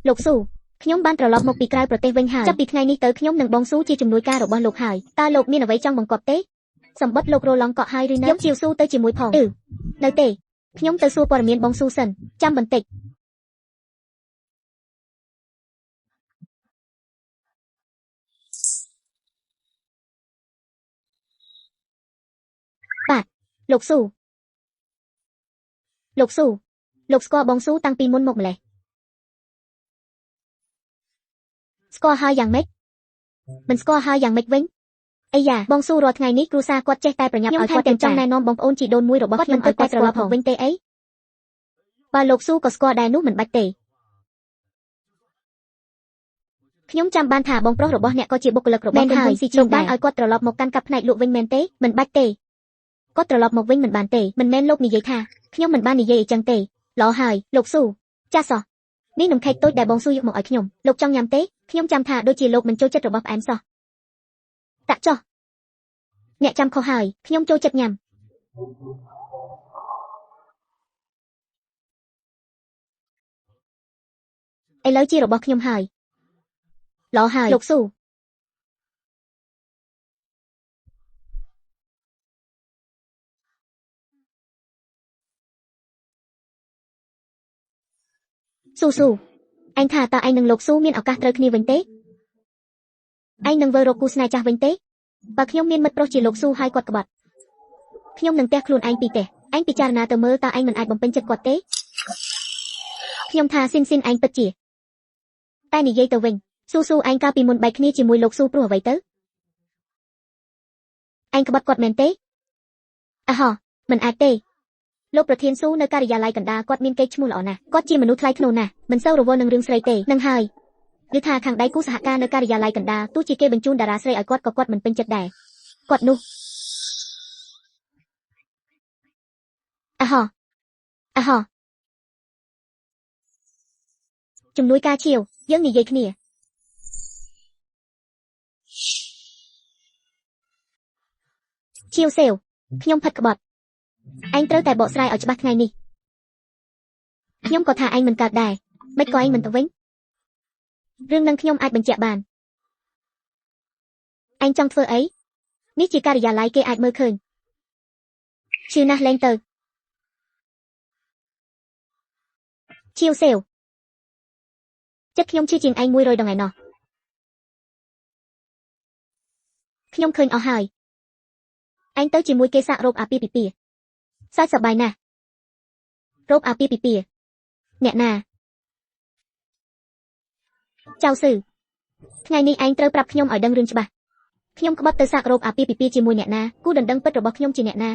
លោកស៊ូខ្ញុំបានត្រឡប់មកពីក្រៅប្រទេសវិញហើយចាប់ពីថ្ងៃនេះទៅខ្ញុំនឹងបងស៊ូជាជំនួយការរបស់លោកហើយតើលោកមានអ្វីចង់បង្គាប់ទេសម្បត្តិលោករឡងកក់ហើយឬនៅយកជាវស៊ូទៅជាមួយផងនៅទេខ្ញុំទៅសួរព័ត៌មានបងស៊ូសិនចាំបន្តិចបាទលោកស៊ូលោកស្គាល់បងស៊ូតាំងពីមុនមកម្លេះស្គាល់ហើយយ៉ាងម៉េចមិនស្គាល់ហើយយ៉ាងម៉េចវិញអីយ៉ាបងស៊ូរាល់ថ្ងៃនេះគ្រួសារគាត់ចេះតែប្រញាប់ឲ្យគាត់ទាំងចង់ណែនាំបងប្អូនជីដូនមួយរបស់ខ្ញុំឲ្យគាត់ត្រឡប់មកវិញទេអីបើលោកស៊ូក៏ស្គាល់ដែរនោះមិនបាច់ទេខ្ញុំចាំបានថាបងប្រុសរបស់អ្នកក៏ជាបុគ្គលិករបស់ក្រុមហ៊ុន CG បានឲ្យគាត់ត្រឡប់មកកាន់កាប់ផ្នែកលក់វិញមែនទេមិនបាច់ទេគាត់ត្រឡប់មកវិញមិនបានទេមិនមែនលោកនិយាយថាខ្ញុំមិនបាននិយាយអីចឹងទេល្អហើយលោកស៊ូចាស់សោះនេះនំខេកតូចដែលបងស៊ូយកមកឲ្យខ្ញុំលោកចង់ញ៉ាំទេខ្ញុំចាំថាដូចជាលោកមិនចូលចិត្តរបស់ផ្អែមសោះតាក់ចុះអ្នកចាំខុសហើយខ្ញុំចូលចិត្តញ៉ាំឥឡូវជារបស់ខ្ញុំហើយល្អហើយលោកស៊ូស៊ូអញថាតើឯងនិងលោកស៊ូមានឱកាសត្រូវគ្នាវិញទេឯងនឹងវិលរកគូស្នេហ៍ចាស់វិញទេបើខ្ញុំមានមិត្តប្រុសជាលោកស៊ូហើយគាត់ក្បត់ខ្ញុំនឹងទះខ្លួនឯងពីផ្ទះឯងពិចារណាទៅមើលតើឯងមិនអាចបំពេញចិត្តគាត់ទេខ្ញុំថាស៊ីនឯងពិតជាតែនិយាយទៅវិញស៊ូឯងកាលពីមុនបែកគ្នាជាមួយលោកស៊ូព្រោះអ្វីទៅឯងក្បត់គាត់មែនទេអហមិនអាចទេលោកប្រធានស៊ូនៅការិយាល័យកណ្ដាលគាត់មានកេរ្តិ៍ឈ្មោះល្អណាស់គាត់ជាមនុស្សថ្លៃថ្នូរណាស់មិនសូវរវល់នឹងរឿងស្រីទេនឹងហើយឬថាខាងដៃគូសហការនៅការិយាល័យកណ្ដាលទោះជាគេបញ្ជូនតារាស្រីឲ្យគាត់ក៏គាត់មិនពេញចិត្តដែរគាត់នោះអហជំនួយការឈៀវយើងនិយាយគ្នាឈៀវសេវខ្ញុំផិតក្បត់ឯងត្រូវតែបកស្រាយឲ្យច្បាស់ថ្ងៃនេះខ្ញុំក៏ថាឯងមិនកើតដែរមិនក៏ឯងមិនទៅវិញរឿងនឹងខ្ញុំអាចបញ្ជាក់បានឯងចង់ធ្វើអីនេះជាការិយាល័យគេអាចមើលឃើញឈឺណាស់លេងទៅឈៀវសេវចិត្តខ្ញុំឈឺជាងឯង100ដងឯណោះខ្ញុំឃើញអស់ហើយឯងទៅជាមួយគេសាក់រោគអាពាហ៍ពិពាហ៍សើចសប្បាយណាស់រោគអាពាហ៍ពិពាហ៍អ្នកណាចៅស៊ឺថ្ងៃនេះឯងត្រូវប្រាប់ខ្ញុំឲ្យដឹងរឿងច្បាស់ខ្ញុំក្បត់ទៅសាក់រោគអាពាហ៍ពិពាហ៍ជាមួយអ្នកណាគូដណ្ដឹងពិតរបស់ខ្ញុំជាអ្នកណា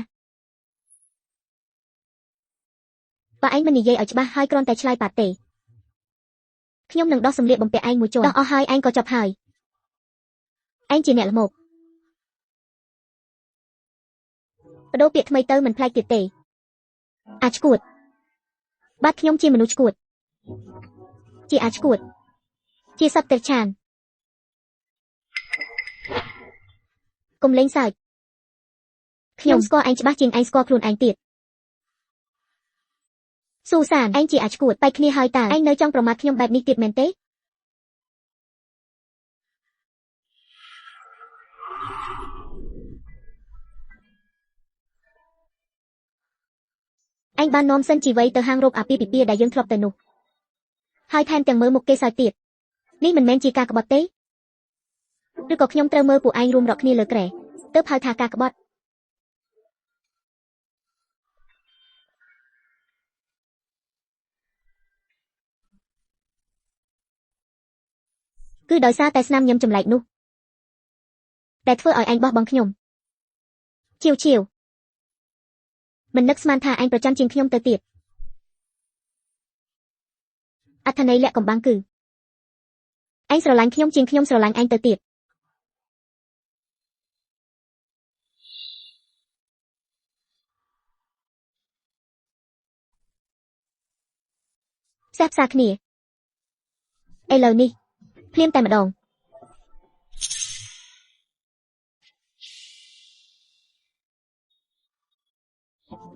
បើឯងមិននិយាយឲ្យច្បាស់ហើយគ្រាន់តែឆ្លើយប៉ាត់ទេខ្ញុំនឹងដោះសម្លៀកបំពាក់ឯងមួយជាន់ដោះអស់ហើយឯងក៏ចប់ហើយឯងជាអ្នកល្មមបដូរពាក្យថ្មីទៅមិនប្លែកទៀតទេអាចឈួតបាទខ្ញុំជាមនុស្សឈួតជាអាចឈួតជាសត្វតិរឆានកុំលេងសើចខ្ញុំស្គាល់ឯងច្បាស់ជាងឯងស្គាល់ខ្លួនឯងទៀតស៊ូសានឯងជាអាចឈួតបែកគ្នាហើយតើឯងនៅចង់ប្រមាថខ្ញុំបែបនេះទៀតមែនទេឯងបាននាំសិនជីវីទៅហាងរោគអាពាហ៍ពិពាហ៍ដែលយើងធ្លាប់ទៅនោះហើយថែមទាំងមើលមុខគេសើចទៀតនេះមិនមែនជាការក្បត់ទេឬក៏ខ្ញុំត្រូវមើលពួកឯងរួមរកគ្នាលើក្រែទើបហៅថាការក្បត់គឺដោយសារតែស្នាមញឹមចម្លែកនោះដែលធ្វើឲ្យឯងបោះបង់ខ្ញុំឈៀវមិននឹកស្មានថាឯងប្រចាំជាងខ្ញុំទៅទៀតអត្ថន័យលាក់កំបាំងគឺឯងស្រឡាញ់ខ្ញុំជាងខ្ញុំស្រឡាញ់ឯងទៅទៀតផ្សះផ្សាគ្នាឥឡូវនេះភ្លាមតែម្ដង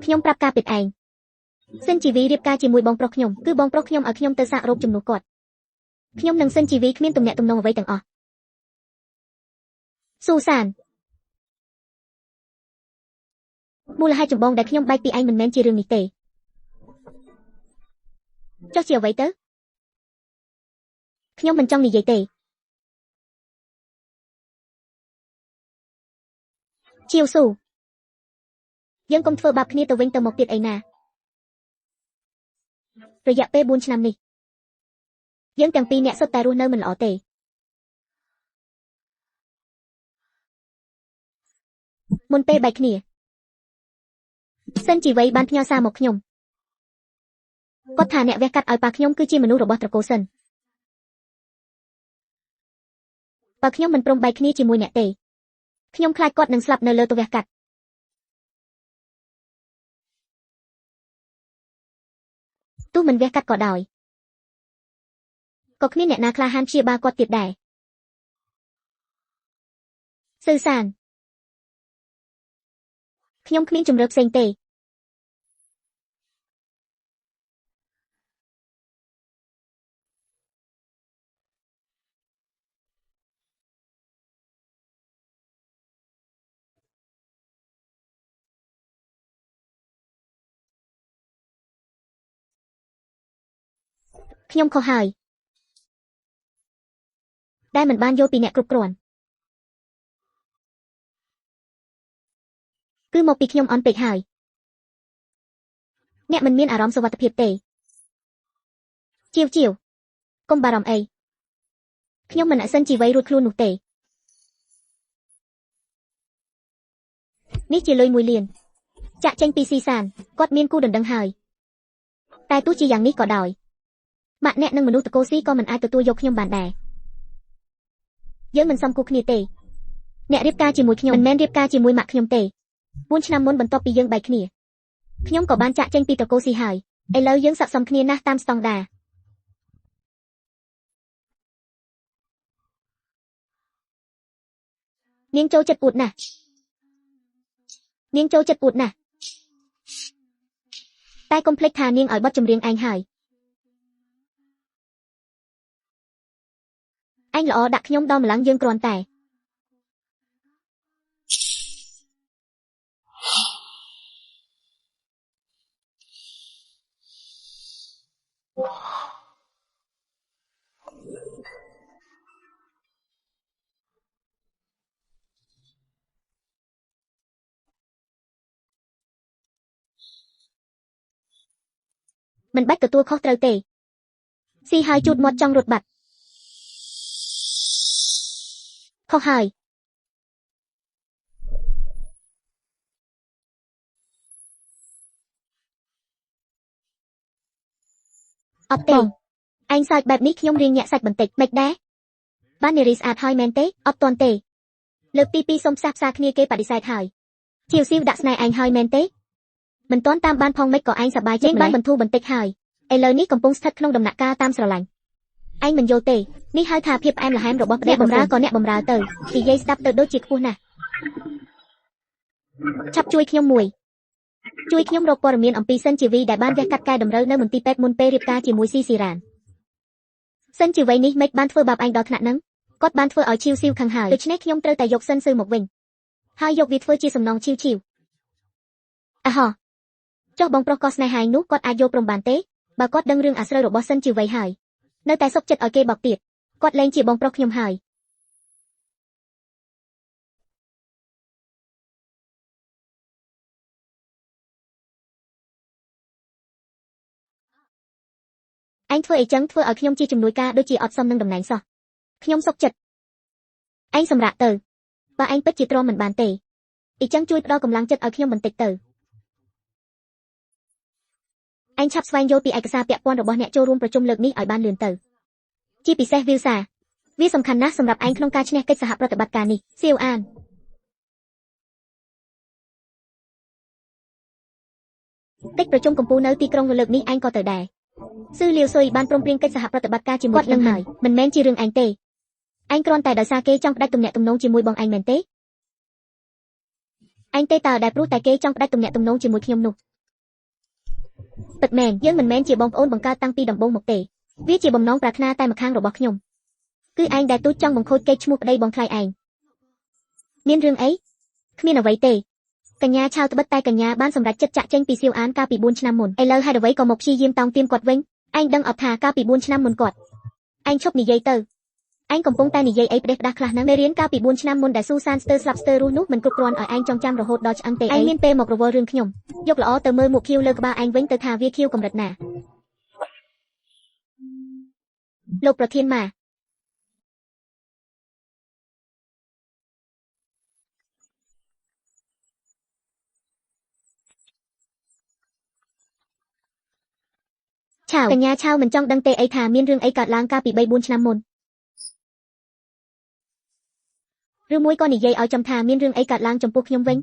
ខ្ញុំប្រាប់ការពិតឯងសិនជីវីរៀបការជាមួយបងប្រុសខ្ញុំគឺបងប្រុសខ្ញុំឲ្យខ្ញុំទៅសាករោគជំនួសគាត់ ខ្ញុំនឹងសិនជីវីគ្មានទំនាក់ទំនងអ្វីទាំងអស់ស៊ូសានមូលហេតុចម្បងដែលខ្ញុំបែកពីឯងមិនមែនជារឿងនេះទេចុះជាអ្វីទៅខ្ញុំមិនចង់និយាយទេជាវស៊ូយើងកុំធ្វើបាបគ្នាទៅវិញទៅមកទៀតអីណារយៈពេល4ឆ្នាំនេះយើងទាំងពីរនាក់សុទ្ធតែរស់នៅមិនល្អទេមុនពេលបែកគ្នាសិនជីវ័យបានផ្ញើសារមកខ្ញុំគាត់ថាអ្នកវះកាត់ឲ្យប៉ាខ្ញុំគឺជាមនុស្សរបស់ត្រកូលសិនប៉ាខ្ញុំមិនព្រមបែកគ្នាជាមួយអ្នកទេខ្ញុំខ្លាចគាត់នឹងស្លាប់នៅលើទវះកាត់ទោះមិនវះកាត់ក៏ដោយក៏គ្មានអ្នកណាក្លាហានព្យាបាលគាត់ទៀតដែរស៊ឺសានខ្ញុំគ្មានជំរឿផ្សេងទេខ្ញុំខុសហើយដែលមិនបានយល់ពីអ្នកគ្រប់គ្រាន់គឺមកពីខ្ញុំអន់ពេកហើយអ្នកមិនមានអារម្មណ៍សុវត្ថិភាពទេជាវកុំបារម្ភអីខ្ញុំមិនអសិនជីវ័យរួចខ្លួននោះទេនេះជាលុយ1 លានចាក់ចេញពីស៊ីសានគាត់មានគូដណ្ដឹងហើយតែទោះជាយ៉ាងនេះក៏ដោយម៉ាក់អ្នកនិងមនុស្សតកូស៊ីក៏មិនអាចទទួលយកខ្ញុំបានដែរយើងមិនសមគូគ្នាទេអ្នករៀបការជាមួយខ្ញុំមិនមែនរៀបការជាមួយម៉ាក់ខ្ញុំទេ4 ឆ្នាំមុនបន្ទាប់ពីយើងបែកគ្នាខ្ញុំក៏បានចាក់ចេញពីតកូស៊ីហើយឥឡូវយើងស័ក្តិសមគ្នាណាស់តាមស្តង់ដារនាងចូលចិត្តពួតណាស់តែកុំភ្លេចថានាងឲ្យបទចម្រៀងឯងហើយឯងល្អដាក់ខ្ញុំដល់ម្លងយើងគ្រាន់តែមិនបាច់ទទួលខុសត្រូវទេស៊ីហើយជូតមាត់ចង់រត់បាត់ខុសហើយអត់ទេឯងសើចបែបនេះខ្ញុំរៀងញាក់សាច់បន្តិចមិនដែរបាននារីស្អាតហើយមែនទេអត់ទាន់ទេលើកទី2សុំផ្សះផ្សាគ្នាគេបដិសេធហើយជាវស៊ីវដាក់ស្នេហ៍ឯងហើយមែនទេមិនទាន់តាមបានផងមិនក៏ឯងសប្បាយចិត្តបានបន្ធូរបន្តិចហើយឥឡូវនេះកំពុងស្ថិតក្នុងដំណាក់កាលតាមស្រឡាញ់ឯងមិនយល់ទេនេះហៅថាភាពផ្អែមល្ហែមរបស់អ្នកបម្រើក៏អ្នកបម្រើទៅនិយាយស្ដាប់ទៅដូចជាខ្ពស់ណាស់ឆាប់ជួយខ្ញុំមួយជួយខ្ញុំរកព័ត៌មានអំពីសិនជីវីដែលបានវះកាត់កែតម្រូវនៅមន្ទីរពេទ្យមុនពេលរៀបការជាមួយស៊ីស៊ីរ៉ានសិនជីវីនេះមិនបានធ្វើបាបឯងដល់ថ្នាក់ហ្នឹងគាត់បានធ្វើឲ្យឈីវស៊ីវខឹងហើយដូច្នេះខ្ញុំត្រូវតែយកសិនស៊ឺមកវិញហើយយកវាធ្វើជាសំណងឈីវអាហោះចុះបងប្រុសក៏ស្នេហាឯងនោះគាត់អាចយកព្រមបានទេបើគាត់ដឹងរឿងអាស្រូវរបស់សិនជីវីហើយនៅតែសុកចិត្តឲ្យគេបោកទៀតគាត់លែងជាបងប្រុសខ្ញុំហើយឯងធ្វើអីចឹងធ្វើឲ្យខ្ញុំជាជំនួយការដូចជាអត់សមនឹងតំណែងសោះខ្ញុំសុកចិត្តឯងសម្រាប់ទៅបើឯងពិតជាទ្រាំមិនបានទេអីចឹងជួយផ្ដល់កម្លាំងចិត្តឲ្យខ្ញុំបន្តិចទៅឯងឆាប់ស្វែងយល់ពីឯកសារពាក់ព័ន្ធរបស់អ្នកចូលរួមប្រជុំលើកនេះឲ្យបានលឿនទៅជាពិសេសវីសាវាសំខាន់ណាស់សម្រាប់ឯងក្នុងការឈ្នះកិច្ចសហប្រតិបត្តិការនេះសៀវអានកិច្ចប្រជុំកំពូលនៅទីក្រុងលើកនេះឯងក៏ទៅដែរស៊ឺលាវស៊ុយបានព្រមព្រៀងកិច្ចសហប្រតិបត្តិការជាមួយខ្ញុំហើយមិនមែនជារឿងឯងទេឯងគ្រាន់តែដោយសារគេចង់ផ្ដាច់ទំនាក់ទំនងជាមួយបងឯងមែនទេឯងទេតើដែលព្រោះតែគេចង់ផ្ដាច់ទំនាក់ទំនងជាមួយខ្ញុំនោះពិតមែនយើងមិនមែនជាបងប្អូនបង្កើតតាំងពីដំបូងមកទេ វាជាបំណងប្រាថ្នាតែម្ខាងរបស់ខ្ញុំគឺឯងដែលទូចចង់បង្ខូចកេរ្តិ៍ឈ្មោះប្តីបងថ្លៃឯងមានរឿងអីគ្មានអ្វីទេកញ្ញាឆាវត្បិតតែកញ្ញាបានសម្រេចចិត្តចាក់ចេញពីសៀវអានកាលពី4ឆ្នាំមុនឥឡូវហេតុអ្វីក៏មកព្យាយាមតោងទាមគាត់វិញឯងដឹងអត់ថាកាលពី4ឆ្នាំមុនគាត់ឯងឈប់និយាយទៅឯងកំពុងតែនិយាយអីផ្ដេសផ្ដាស់ខ្លះណាស់មេរៀនកាលពី4ឆ្នាំមុនដែលស៊ូសានស្ទើស្លាប់ស្ទើរស់នោះមិនគ្រប់គ្រាន់ឲ្យឯងចងចាំរហូតដល់ឆ្អឹងទេឯងមានពេលមករវល់រឿងខ្ញុំយកល្អទៅមើលមុខខៀវលើក្បាលឯងវិញទៅថាវាខៀវកម្រិតណាលោកប្រធានម៉ាឆាវកញ្ញាឆាវមិនចង់ដឹងទេអីថាមានរឿងអីកើតឡើងកាលពី3-4ឆ្នាំមុនឬមួយក៏និយាយឲ្យចំថាមានរឿងអីកើតឡើងចំពោះខ្ញុំវិញ